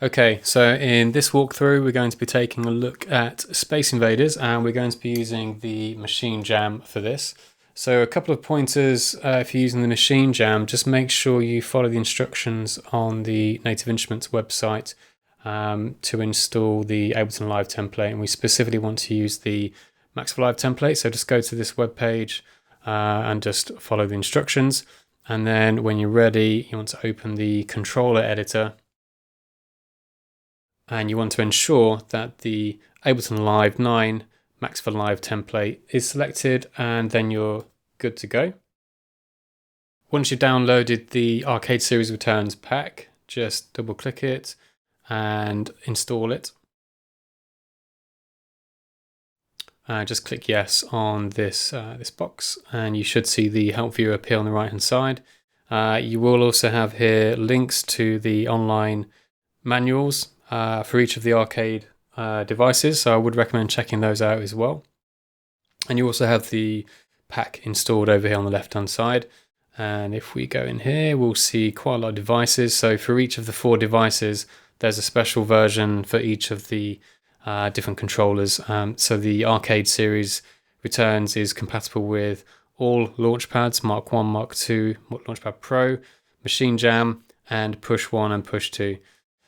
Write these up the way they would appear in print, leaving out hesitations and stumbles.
Okay, so in this walkthrough, we're going to be taking a look at Space Invaders, and we're going to be using the Machine Jam for this. So a couple of pointers, if you're using the Machine Jam, just make sure you follow the instructions on the Native Instruments website to install the Ableton Live template, and we specifically want to use the MaxforLive template, so just go to this web page and just follow the instructions, and then when you're ready, you want to open the controller editor, and you want to ensure that the Ableton Live 9 MaxforLive template is selected, and then you're good to go. Once you've downloaded the Arcade Series Returns pack, just double click it and install it. Just click yes on this box, and you should see the help view appear on the right hand side. You will also have here links to the online manuals for each of the arcade devices, so I would recommend checking those out as well. And you also have the pack installed over here on the left hand side, and if we go in here, we'll see quite a lot of devices. So for each of the 4 devices, there's a special version for each of the different controllers. So the Arcade Series Returns is compatible with all launchpads, Mark 1, Mark 2, Launchpad Pro, Machine Jam, and Push 1 and Push 2.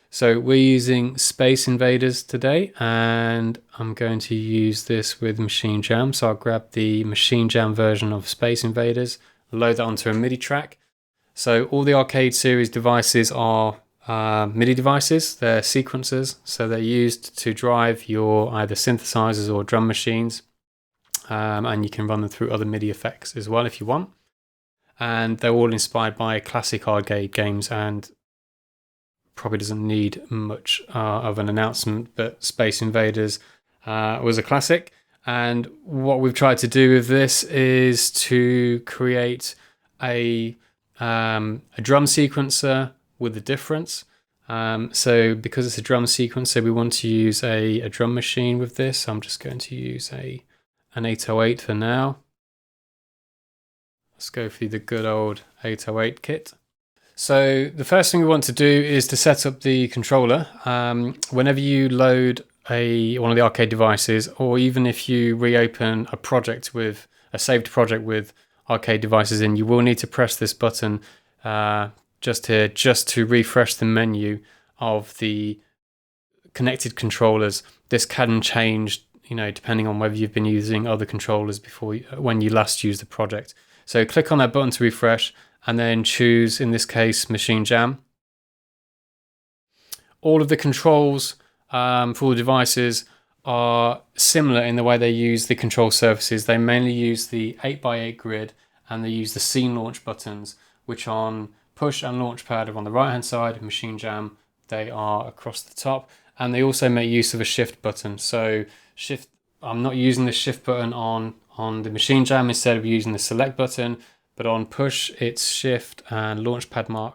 So we're using Space Invaders today, and I'm going to use this with Machine Jam. So I'll grab the Machine Jam version of Space Invaders, load that onto a MIDI track. So all the Arcade Series devices are MIDI devices, they're sequencers, so they're used to drive your either synthesizers or drum machines, and you can run them through other MIDI effects as well if you want. And they're all inspired by classic arcade games, and probably doesn't need much of an announcement, but Space Invaders was a classic. And what we've tried to do with this is to create a drum sequencer with a difference. So because it's a drum sequencer, we want to use a drum machine with this. I'm just going to use an 808 for now. Let's go through the good old 808 kit. So the first thing we want to do is to set up the controller. Whenever you load one of the arcade devices, or even if you reopen a project with a saved project with arcade devices in, you will need to press this button just here, just to refresh the menu of the connected controllers. This can change, depending on whether you've been using other controllers before when you last used the project. So click on that button to refresh, and then choose, in this case, Machine Jam. All of the controls for all the devices are similar in the way they use the control surfaces. They mainly use the 8x8 grid, and they use the scene launch buttons, which on Push and Launchpad are on the right hand side. Machine Jam, they are across the top, and they also make use of a shift button. So shift, I'm not using the shift button on the Machine Jam, instead of using the select button. But on Push, it's Shift, and Launchpad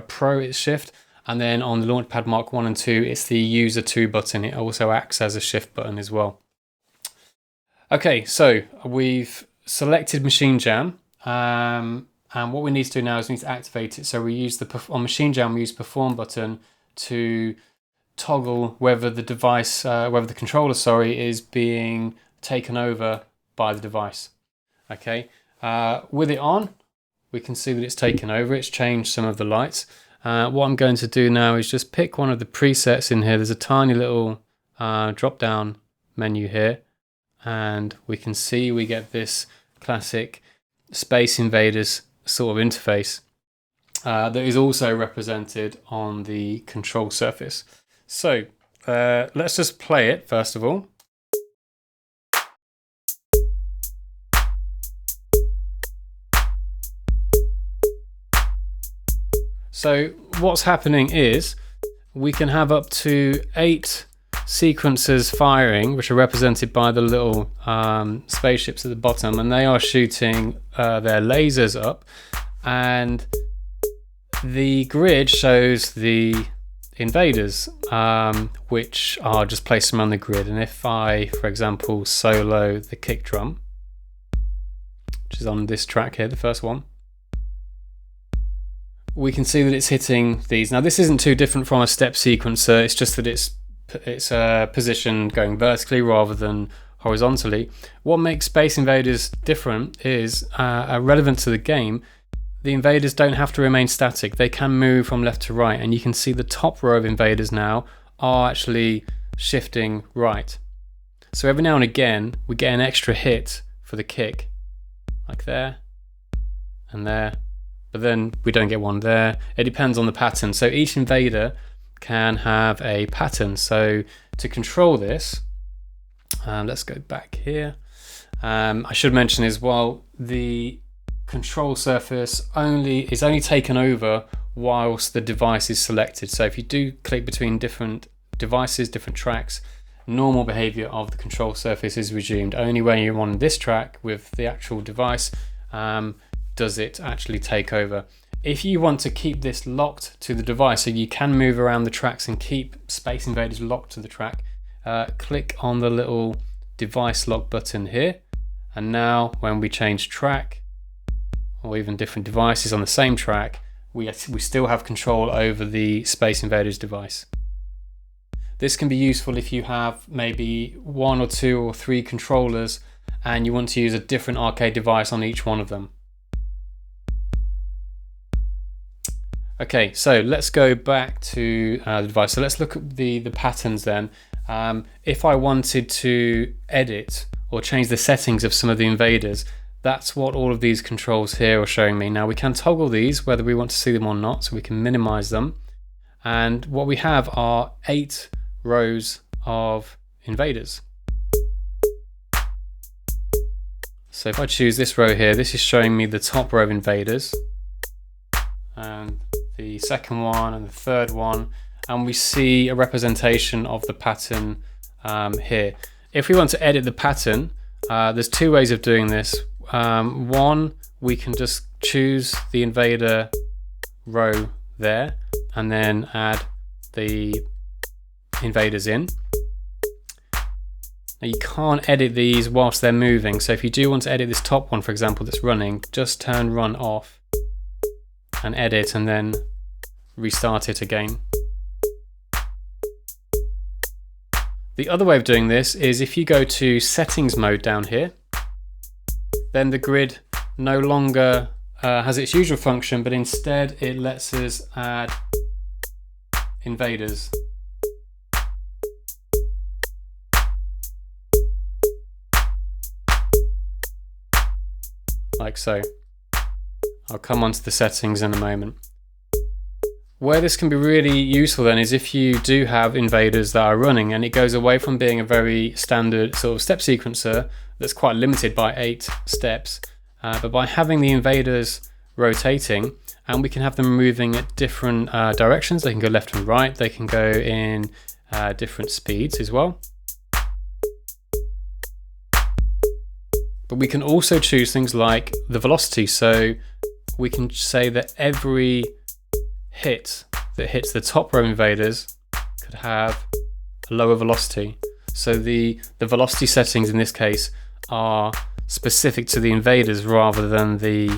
Pro, it's Shift. And then on the Launchpad Mark 1 and 2, it's the User 2 button. It also acts as a Shift button as well. Okay, so we've selected Machine Jam. And what we need to do now is we need to activate it. So we use on Machine Jam, we use Perform button to toggle whether the device, whether the controller, is being taken over by the device. Okay. With it on, we can see that it's taken over. It's changed some of the lights. What I'm going to do now is just pick one of the presets in here. There's a tiny little drop down menu here, and we can see we get this classic Space Invaders sort of interface that is also represented on the control surface. So let's just play it first of all. So what's happening is we can have up to 8 sequencers firing, which are represented by the little spaceships at the bottom, and they are shooting their lasers up, and the grid shows the invaders, which are just placed around the grid. And if I, for example, solo the kick drum, which is on this track here, the first one, we can see that it's hitting these. Now this isn't too different from a step sequencer, it's just that it's positioned going vertically rather than horizontally. What makes Space Invaders different is relevant to the game. The invaders don't have to remain static, they can move from left to right, and you can see the top row of invaders now are actually shifting right. So every now and again we get an extra hit for the kick, like there and there, but then we don't get one there. It depends on the pattern. So each invader can have a pattern. So to control this, let's go back here. I should mention as well, the control surface is only taken over whilst the device is selected. So if you do click between different devices, different tracks, normal behavior of the control surface is resumed. Only when you're on this track with the actual device does it actually take over. If you want to keep this locked to the device, so you can move around the tracks and keep Space Invaders locked to the track, click on the little device lock button here, and now when we change track, or even different devices on the same track, we still have control over the Space Invaders device. This can be useful if you have maybe 1 or 2 or 3 controllers and you want to use a different arcade device on each one of them. Okay, so let's go back to the device. So let's look at the patterns then. If I wanted to edit or change the settings of some of the invaders, that's what all of these controls here are showing me. Now we can toggle these whether we want to see them or not, so we can minimize them. And what we have are 8 rows of invaders. So if I choose this row here, this is showing me the top row of invaders, and the second one and the third one, and we see a representation of the pattern here. If we want to edit the pattern, there's 2 ways of doing this. One, we can just choose the invader row there and then add the invaders in. Now you can't edit these whilst they're moving, so if you do want to edit this top one, for example, that's running, just turn run off and edit and then restart it again. The other way of doing this is if you go to settings mode down here, then the grid no longer has its usual function, but instead it lets us add invaders. Like so. I'll come onto the settings in a moment. Where this can be really useful then is if you do have invaders that are running and it goes away from being a very standard sort of step sequencer that's quite limited by 8 steps, but by having the invaders rotating, and we can have them moving at different directions. They can go left and right, they can go in different speeds as well. But we can also choose things like the velocity, so we can say that every hit that hits the top row invaders could have a lower velocity. So the velocity settings in this case are specific to the invaders rather than the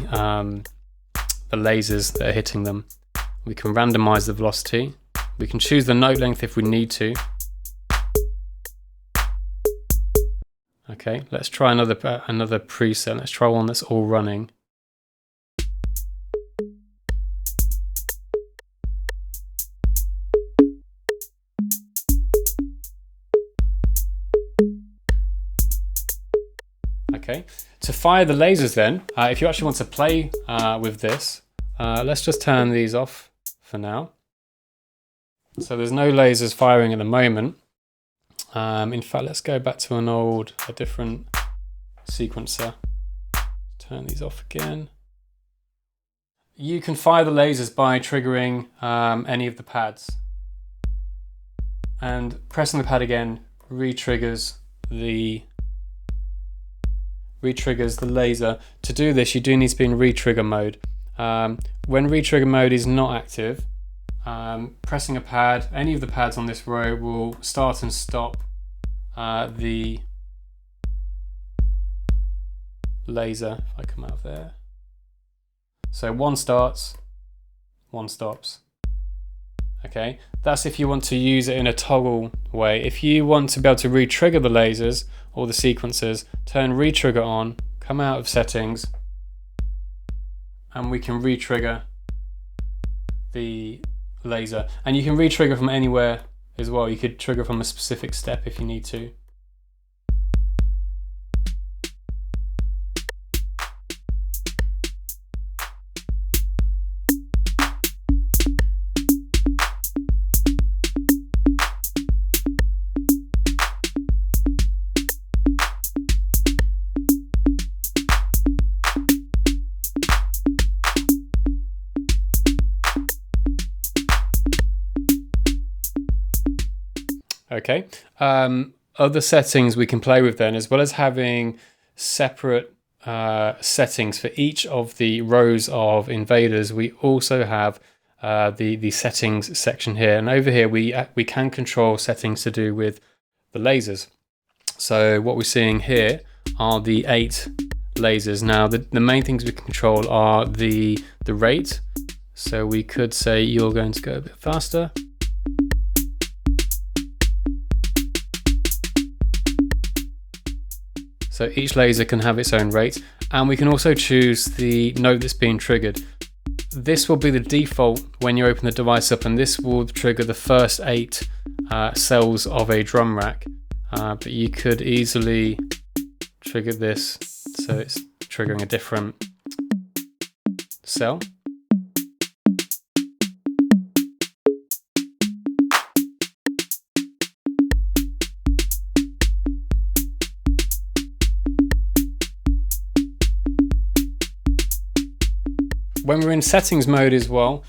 lasers that are hitting them. We can randomize the velocity. We can choose the note length if we need to. Okay, let's try another preset. Let's try one that's all running. Okay, to fire the lasers then, if you actually want to play with this, let's just turn these off for now. So there's no lasers firing at the moment. In fact, let's go back to a different sequencer. Turn these off again. You can fire the lasers by triggering any of the pads. And pressing the pad again re-triggers the laser. To do this, you do need to be in re-trigger mode. When re-trigger mode is not active, pressing a pad, any of the pads on this row will start and stop the laser. If I come out of there. So one starts, one stops. Okay, that's if you want to use it in a toggle way. If you want to be able to re-trigger the lasers or the sequencers, turn re-trigger on, come out of settings, and we can re-trigger the laser. And you can re-trigger from anywhere as well. You could trigger from a specific step if you need to. Okay, other settings we can play with then, as well as having separate settings for each of the rows of invaders, we also have the settings section here. And over here we can control settings to do with the lasers. So what we're seeing here are the 8 lasers. Now the main things we can control are the rate. So we could say you're going to go a bit faster. So each laser can have its own rate, and we can also choose the note that's being triggered. This will be the default when you open the device up, and this will trigger the first 8 cells of a drum rack. But you could easily trigger this so it's triggering a different cell. When we're in settings mode as well,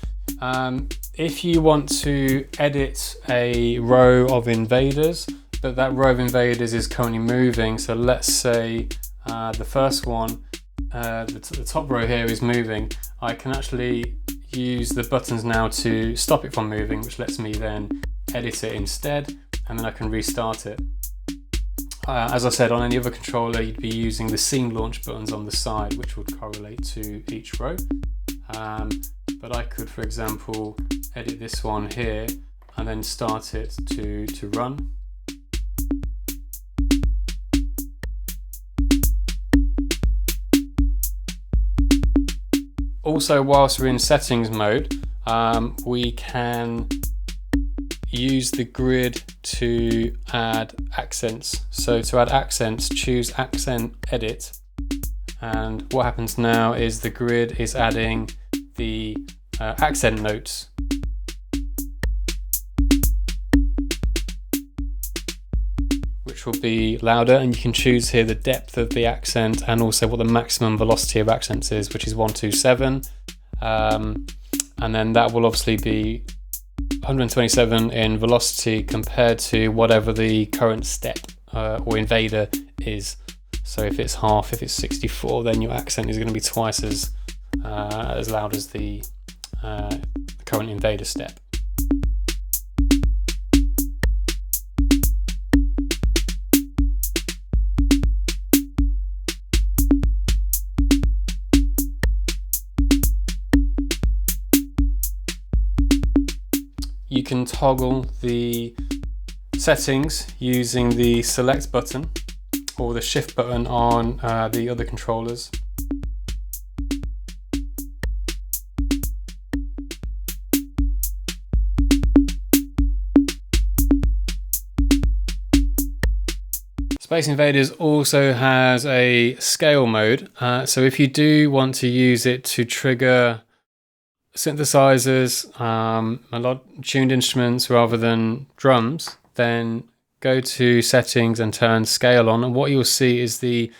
if you want to edit a row of invaders, but that row of invaders is currently moving, so let's say the first one, the top row here is moving, I can actually use the buttons now to stop it from moving, which lets me then edit it instead, and then I can restart it. As I said, on any other controller you'd be using the scene launch buttons on the side, which would correlate to each row. But I could, for example, edit this one here and then start it to run. Also, whilst we're in settings mode, we can use the grid to add accents. So to add accents, choose accent edit, and what happens now is the grid is adding the accent notes. Which will be louder, and you can choose here the depth of the accent and also what the maximum velocity of accents is, which is 127, and then that will obviously be 127 in velocity compared to whatever the current step or invader is. So if it's half, if it's 64, then your accent is going to be twice as loud as the current invader step. You can toggle the settings using the select button or the shift button on the other controllers. Space Invaders also has a scale mode, so if you do want to use it to trigger synthesizers, a lot tuned instruments rather than drums, then go to settings and turn scale on, and what you'll see is the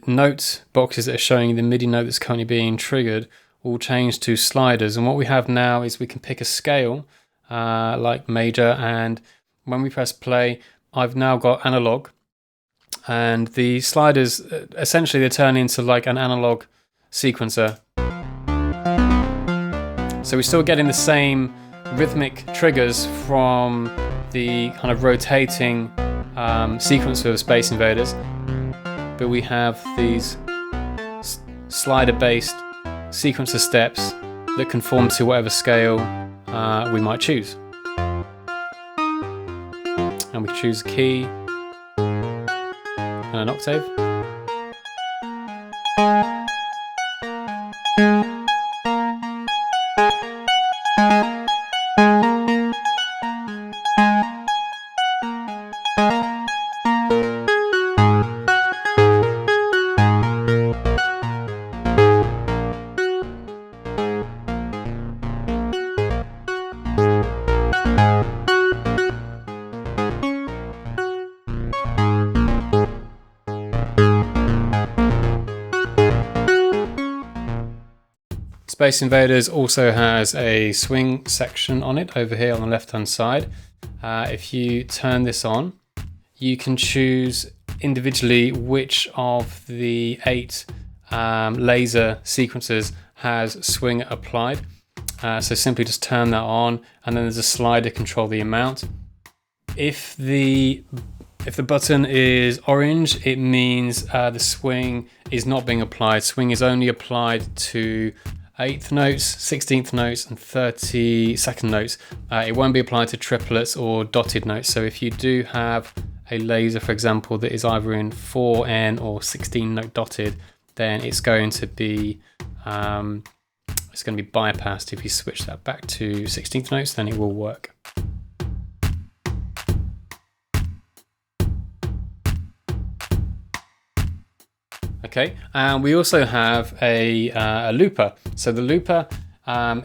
note boxes that are showing the MIDI note that's currently being triggered will change to sliders. And what we have now is we can pick a scale like major, and when we press play, I've now got analog, and the sliders essentially they turn into like an analog sequencer. So we're still getting the same rhythmic triggers from the kind of rotating sequencer of Space Invaders, but we have these slider-based sequencer steps that conform to whatever scale we might choose. And we can choose a key and an octave. Space Invaders also has a swing section on it over here on the left hand side. If you turn this on, you can choose individually which of the 8 laser sequences has swing applied. So simply just turn that on, and then there's a slider to control the amount. If the button is orange, it means the swing is not being applied. Swing is only applied to 8th notes, 16th notes, and 32nd notes. It won't be applied to triplets or dotted notes. So if you do have a laser, for example, that is either in 4N or 16 note dotted, then it's going to be bypassed. If you switch that back to 16th notes, then it will work. Okay, and we also have a looper. So the looper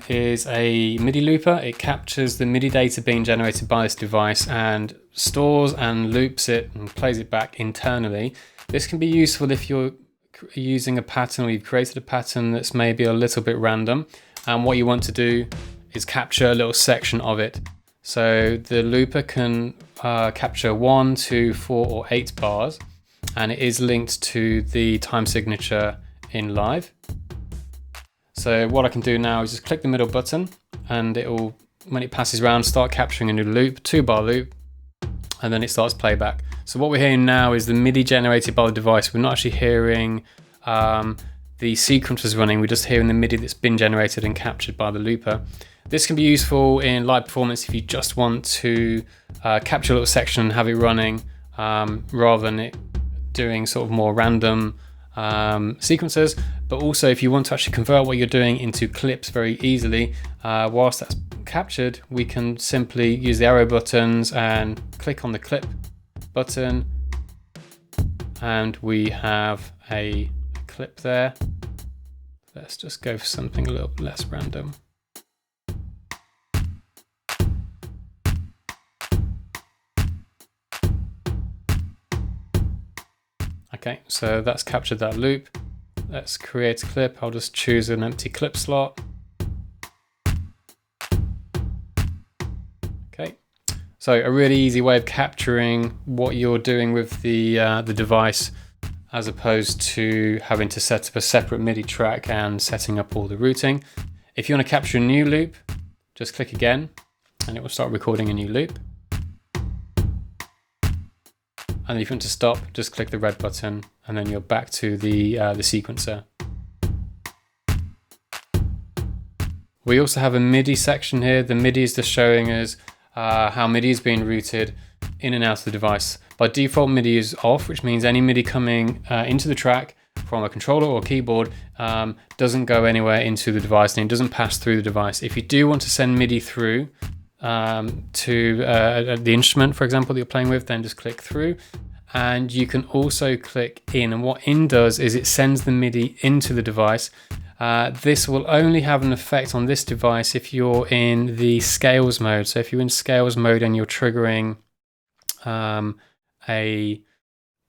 is a MIDI looper. It captures the MIDI data being generated by this device and stores and loops it and plays it back internally. This can be useful if you're using a pattern or you've created a pattern that's maybe a little bit random, and what you want to do is capture a little section of it. So the looper can capture 1, 2, 4, or 8 bars. And it is linked to the time signature in Live. So what I can do now is just click the middle button, and it will, when it passes around, start capturing a new loop, 2-bar loop, and then it starts playback. So what we're hearing now is the MIDI generated by the device. We're not actually hearing the sequencers running, we're just hearing the MIDI that's been generated and captured by the looper. This can be useful in live performance if you just want to capture a little section and have it running rather than it doing sort of more random sequences, but also if you want to actually convert what you're doing into clips very easily, whilst that's captured, we can simply use the arrow buttons and click on the clip button, and we have a clip there. Let's just go for something a little less random. Okay, so that's captured that loop. Let's create a clip. I'll just choose an empty clip slot. Okay, so a really easy way of capturing what you're doing with the device, as opposed to having to set up a separate MIDI track and setting up all the routing. If you want to capture a new loop, just click again, and it will start recording a new loop. And if you want to stop, just click the red button, and then you're back to the sequencer. We also have a MIDI section here. The MIDI is just showing us how MIDI is being routed in and out of the device. By default, MIDI is off, which means any MIDI coming into the track from a controller or keyboard doesn't go anywhere into the device, and it doesn't pass through the device. If you do want to send MIDI through to the instrument, for example, that you're playing with, then just click through, and you can also click in, and what in does is it sends the MIDI into the device. This will only have an effect on this device if you're in the scales mode. So if you're in scales mode and you're triggering a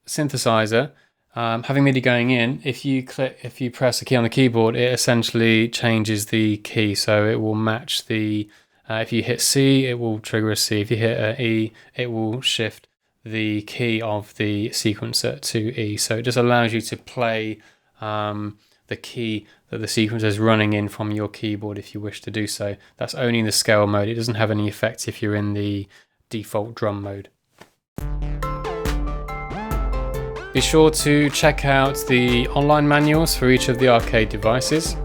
synthesizer, having MIDI going in, if you press a key on the keyboard, it essentially changes the key, so it will match the if you hit C, it will trigger a C. If you hit E, it will shift the key of the sequencer to E. So it just allows you to play the key that the sequencer is running in from your keyboard if you wish to do so. That's only in the scale mode. It doesn't have any effect if you're in the default drum mode. Be sure to check out the online manuals for each of the arcade devices.